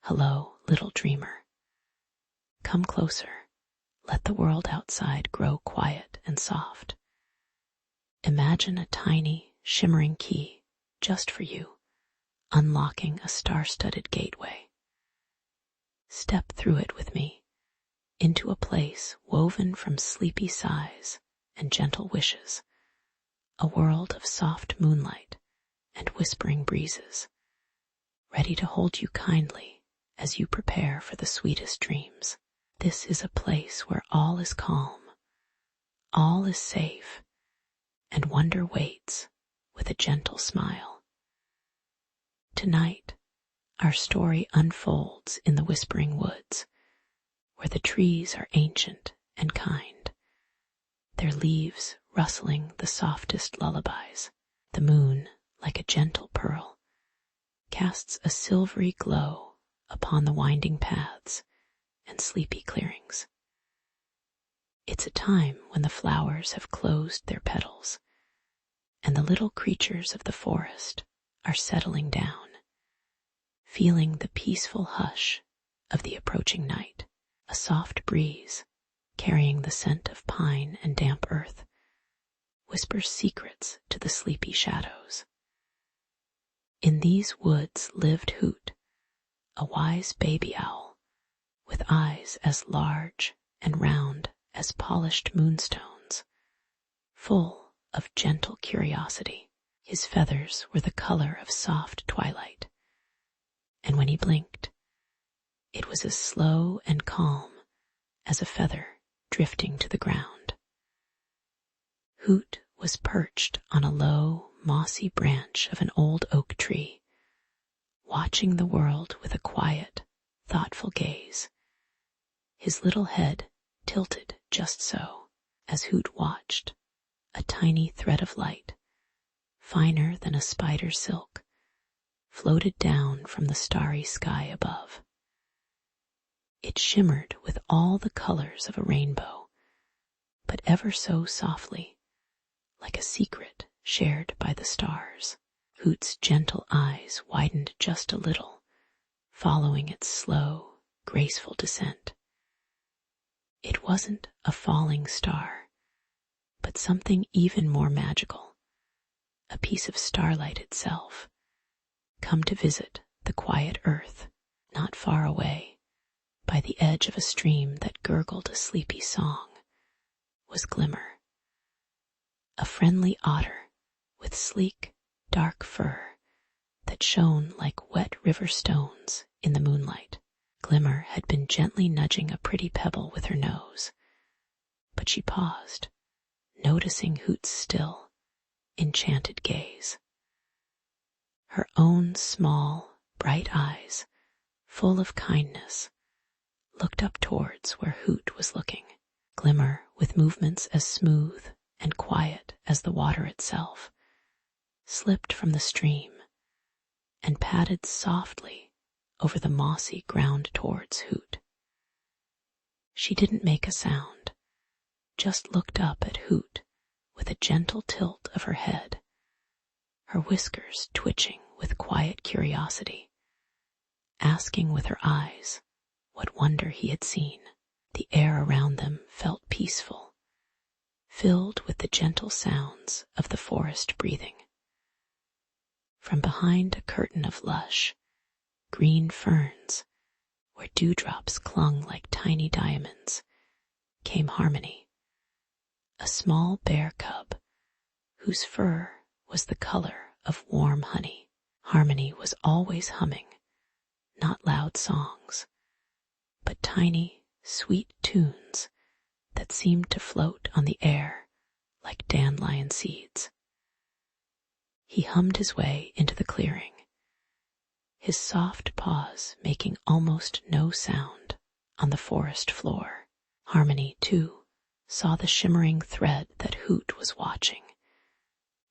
Hello, little dreamer. Come closer. Let the world outside grow quiet and soft. Imagine a tiny, shimmering key just for you, unlocking a star-studded gateway. Step through it with me, into a place woven from sleepy sighs and gentle wishes, a world of soft moonlight and whispering breezes, ready to hold you kindly as you prepare for the sweetest dreams. This is a place where all is calm, all is safe, and wonder waits with a gentle smile. Tonight, our story unfolds in the whispering woods, where the trees are ancient and kind, their leaves rustling the softest lullabies. The moon, like a gentle pearl, casts a silvery glow upon the winding paths and sleepy clearings. It's a time when the flowers have closed their petals, and the little creatures of the forest are settling down, feeling the peaceful hush of the approaching night. A soft breeze, carrying the scent of pine and damp earth, whispers secrets to the sleepy shadows. In these woods lived Hoot, a wise baby owl, with eyes as large and round as polished moonstones, full of gentle curiosity. His feathers were the color of soft twilight, and when he blinked, it was as slow and calm as a feather drifting to the ground. Hoot was perched on a low, mossy branch of an old oak tree, watching the world with a quiet, thoughtful gaze, his little head tilted just so. As Hoot watched, a tiny thread of light, finer than a spider's silk, floated down from the starry sky above. It shimmered with all the colors of a rainbow, but ever so softly, like a secret shared by the stars. Hoot's gentle eyes widened just a little, following its slow, graceful descent. It wasn't a falling star, but something even more magical, a piece of starlight itself, come to visit the quiet earth. Not far away, by the edge of a stream that gurgled a sleepy song, was Glimmer, a friendly otter with sleek, dark fur that shone like wet river stones in the moonlight. Glimmer had been gently nudging a pretty pebble with her nose, but she paused, noticing Hoot's still, enchanted gaze. Her own small, bright eyes, full of kindness, looked up towards where Hoot was looking. Glimmer, with movements as smooth and quiet as the water itself, slipped from the stream and padded softly over the mossy ground towards Hoot. She didn't make a sound, just looked up at Hoot with a gentle tilt of her head, her whiskers twitching with quiet curiosity, asking with her eyes what wonder he had seen. The air around them felt peaceful, filled with the gentle sounds of the forest breathing. From behind a curtain of lush, green ferns, where dewdrops clung like tiny diamonds, came Harmony, a small bear cub whose fur was the color of warm honey. Harmony was always humming, not loud songs, but tiny, sweet tunes that seemed to float on the air like dandelion seeds. He hummed his way into the clearing, his soft paws making almost no sound on the forest floor. Harmony, too, saw the shimmering thread that Hoot was watching,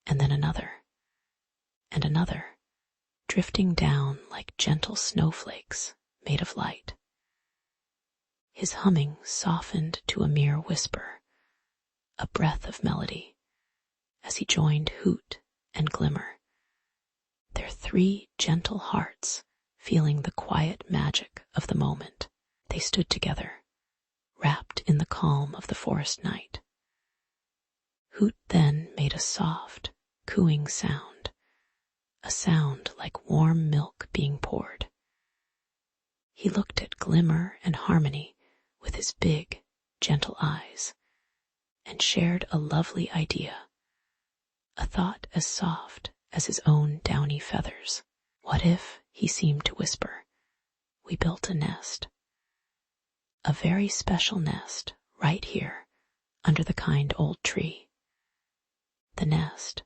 and then another, and another, drifting down like gentle snowflakes made of light. His humming softened to a mere whisper, a breath of melody, as he joined Hoot and Glimmer, their three gentle hearts feeling the quiet magic of the moment. They stood together, wrapped in the calm of the forest night. Hoot then made a soft, cooing sound, a sound like warm milk being poured. He looked at Glimmer and Harmony with his big, gentle eyes, and shared a lovely idea, a thought as soft as his own downy feathers. What if, he seemed to whisper, we built a nest? A very special nest right here under the kind old tree. The nest,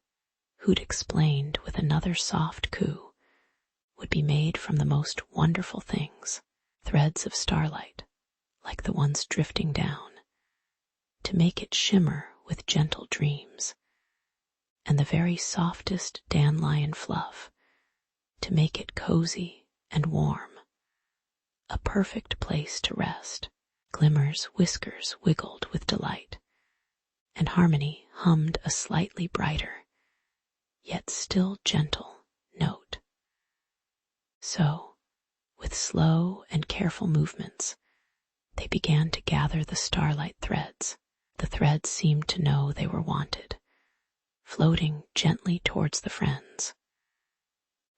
Hoot explained with another soft coo, would be made from the most wonderful things, threads of starlight, like the ones drifting down, to make it shimmer with gentle dreams, and the very softest dandelion fluff, to make it cozy and warm, a perfect place to rest. Glimmer's whiskers wiggled with delight, and Harmony hummed a slightly brighter, yet still gentle, note. So, with slow and careful movements, they began to gather the starlight threads. The threads seemed to know they were wanted, floating gently towards the friends.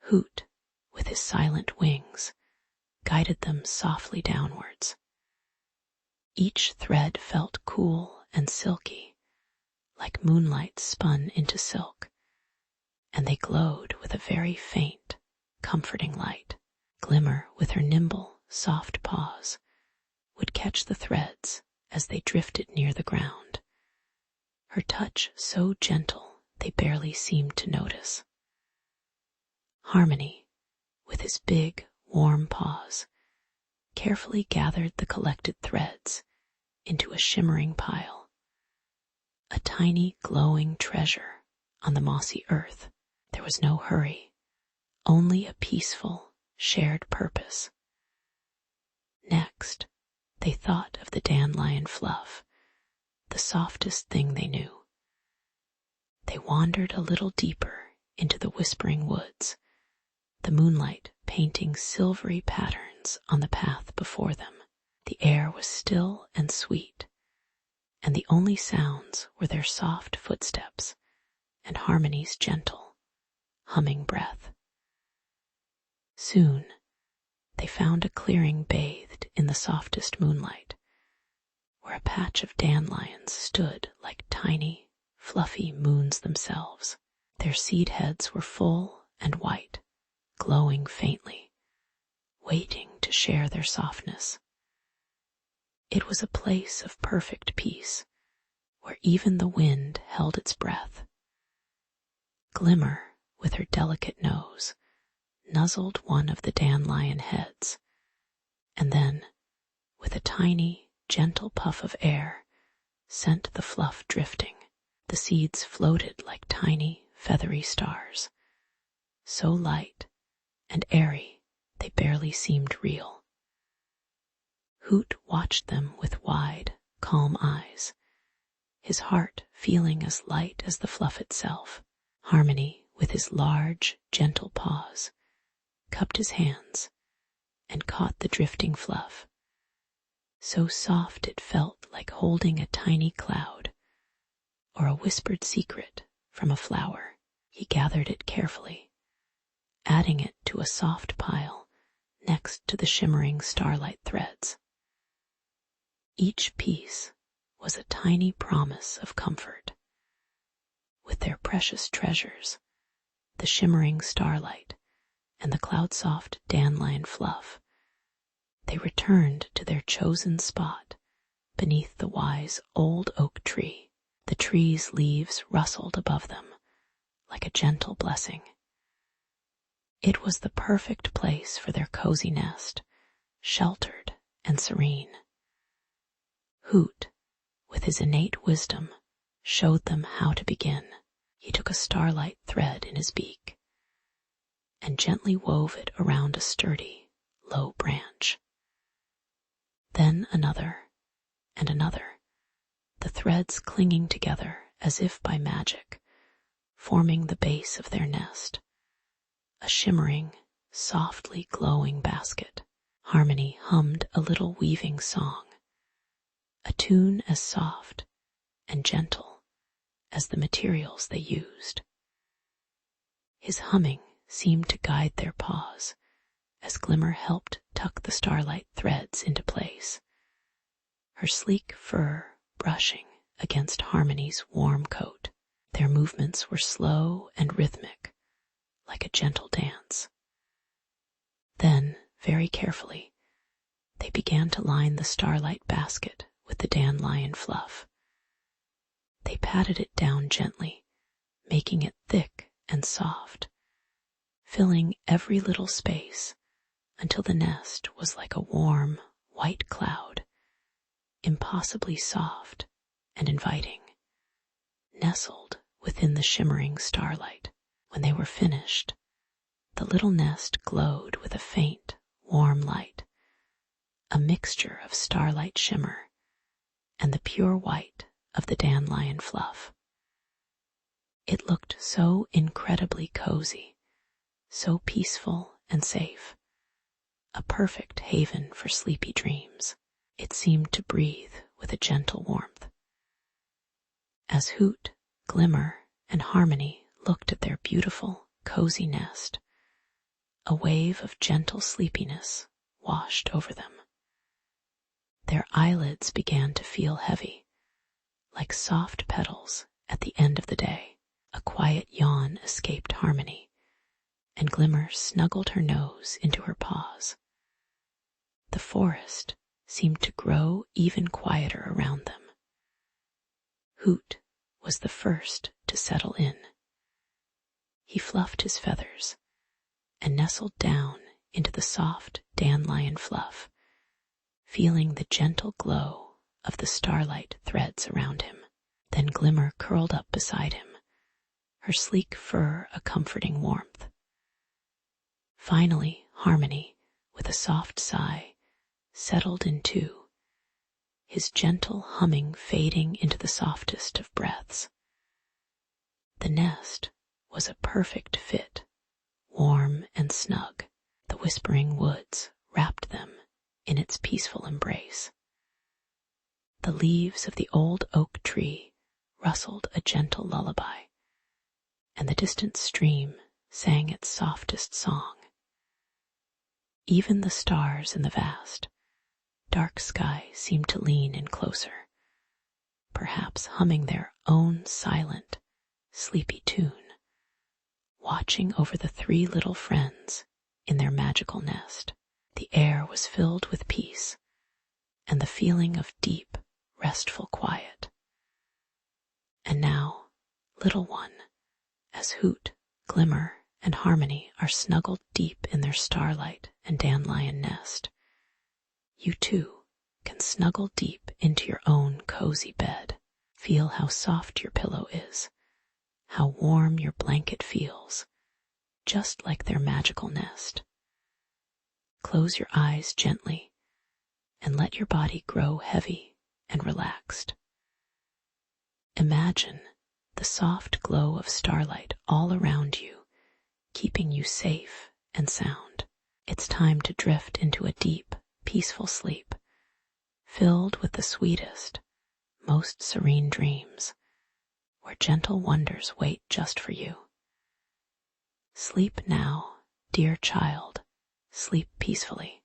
Hoot, with his silent wings, guided them softly downwards. Each thread felt cool and silky, like moonlight spun into silk, and they glowed with a very faint, comforting light. Glimmer, with her nimble, soft paws, would catch the threads as they drifted near the ground, her touch so gentle they barely seemed to notice. Harmony, with his big, warm paws, carefully gathered the collected threads into a shimmering pile, a tiny glowing treasure on the mossy earth. There was no hurry, only a peaceful, shared purpose. Next, they thought of the dandelion fluff, the softest thing they knew. They wandered a little deeper into the whispering woods, the moonlight painting silvery patterns on the path before them. The air was still and sweet, and the only sounds were their soft footsteps and Harmony's gentle, humming breath. Soon, they found a clearing bathed in the softest moonlight, where a patch of dandelions stood like tiny, fluffy moons themselves. Their seed heads were full and white, glowing faintly, waiting to share their softness. It was a place of perfect peace, where even the wind held its breath. Glimmer, with her delicate nose, nuzzled one of the dandelion heads, and then, with a tiny, gentle puff of air, sent the fluff drifting. The seeds floated like tiny, feathery stars, so light and airy they barely seemed real. Hoot watched them with wide, calm eyes, his heart feeling as light as the fluff itself. Harmony, with his large, gentle paws, cupped his hands and caught the drifting fluff, so soft it felt like holding a tiny cloud or a whispered secret from a flower. He gathered it carefully, adding it to a soft pile next to the shimmering starlight threads. Each piece was a tiny promise of comfort. With their precious treasures, the shimmering starlight and the cloud-soft dandelion fluff, they returned to their chosen spot beneath the wise old oak tree. The tree's leaves rustled above them like a gentle blessing. It was the perfect place for their cozy nest, sheltered and serene. Hoot, with his innate wisdom, showed them how to begin. He took a starlight thread in his beak and gently wove it around a sturdy, low branch. Then another and another, the threads clinging together as if by magic, forming the base of their nest, a shimmering, softly glowing basket, Harmony hummed a little weaving song, a tune as soft and gentle as the materials they used. His humming seemed to guide their paws as Glimmer helped tuck the Starlight threads into place, her sleek fur brushing against Harmony's warm coat. Their movements were slow and rhythmic, like a gentle dance. Then, very carefully, they began to line the Starlight basket with the Dandelion fluff. They patted it down gently, making it thick and soft, filling every little space until the nest was like a warm, white cloud, impossibly soft and inviting, nestled within the shimmering starlight. When they were finished, the little nest glowed with a faint, warm light, a mixture of starlight shimmer and the pure white of the dandelion fluff. It looked so incredibly cozy, so peaceful and safe, a perfect haven for sleepy dreams. It seemed to breathe with a gentle warmth. As Hoot, Glimmer, and Harmony looked at their beautiful, cozy nest, a wave of gentle sleepiness washed over them. Their eyelids began to feel heavy, like soft petals at the end of the day. A quiet yawn escaped Harmony, and Glimmer snuggled her nose into her paws. The forest seemed to grow even quieter around them. Hoot was the first to settle in. He fluffed his feathers and nestled down into the soft dandelion fluff, feeling the gentle glow of the starlight threads around him. Then Glimmer curled up beside him, her sleek fur a comforting warmth. Finally, Harmony, with a soft sigh, settled in too, his gentle humming fading into the softest of breaths. The nest was a perfect fit, warm and snug. The whispering woods wrapped them in its peaceful embrace. The leaves of the old oak tree rustled a gentle lullaby, and the distant stream sang its softest song. Even the stars in the vast, dark sky seemed to lean in closer, perhaps humming their own silent, sleepy tune, watching over the three little friends in their magical nest. The air was filled with peace and the feeling of deep, restful quiet. And now, little one, as Hoot, Glimmer, and Harmony are snuggled deep in their starlight and dandelion nest, you too can snuggle deep into your own cozy bed. Feel how soft your pillow is, how warm your blanket feels, just like their magical nest. Close your eyes gently and let your body grow heavy and relaxed. Imagine the soft glow of starlight all around you, keeping you safe and sound. It's time to drift into a deep, peaceful sleep, filled with the sweetest, most serene dreams, where gentle wonders wait just for you. Sleep now, dear child, sleep peacefully.